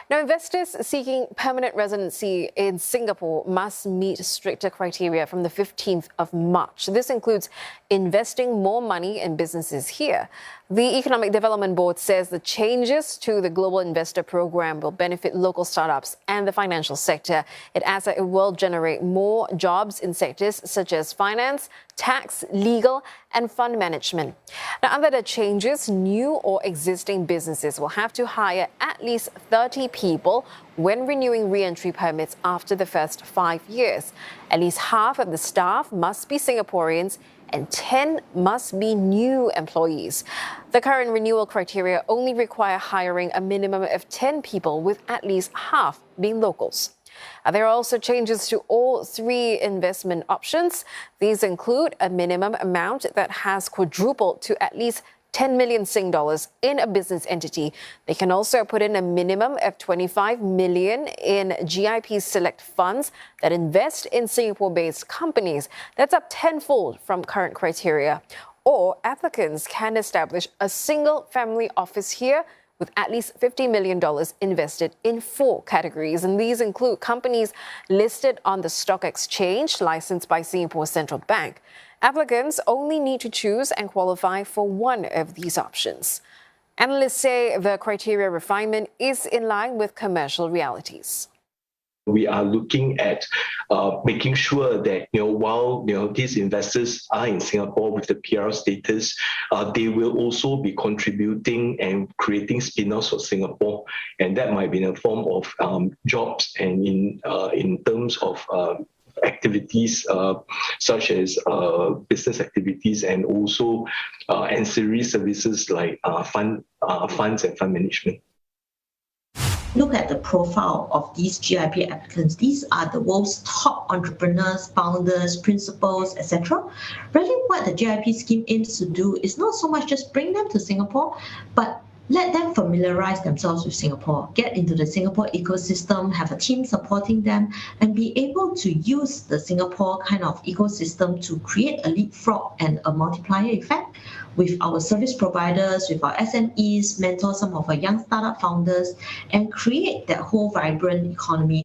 Now, investors seeking permanent residency in Singapore must meet stricter criteria from the 15th of March. This includes investing more money in businesses here. The Economic Development Board says the changes to the Global Investor Program will benefit local startups and the financial sector. It adds that it will generate more jobs in sectors such as finance, tax, legal, and fund management. Now, under the changes, new or existing businesses will have to hire at least 30 people when renewing re-entry permits after the first 5 years. At least half of the staff must be Singaporeans and 10 must be new employees. The current renewal criteria only require hiring a minimum of 10 people, with at least half being locals. There are also changes to all three investment options. These include a minimum amount that has quadrupled to at least 10 million Sing dollars in a business entity. They can also put in a minimum of 25 million in GIP select funds that invest in Singapore-based companies. That's up tenfold from current criteria. Or applicants can establish a single family office here with at least $50 million invested in 4 categories. And these include companies listed on the stock exchange, licensed by Singapore Central Bank. Applicants only need to choose and qualify for one of these options. Analysts say the criteria refinement is in line with commercial realities. We are looking at making sure that, while, these investors are in Singapore with the PR status, they will also be contributing and creating spin-offs for Singapore. And that might be in the form of jobs and in terms of activities such as business activities and also ancillary services like funds and fund management. Look at the profile of these GIP applicants. These are the world's top entrepreneurs, founders, principals, etc. Really, what the GIP scheme aims to do is not so much just bring them to Singapore, but let them familiarize themselves with Singapore, get into the Singapore ecosystem, have a team supporting them, and be able to use the Singapore kind of ecosystem to create a leapfrog and a multiplier effect with our service providers, with our SMEs, mentor some of our young startup founders, and create that whole vibrant economy.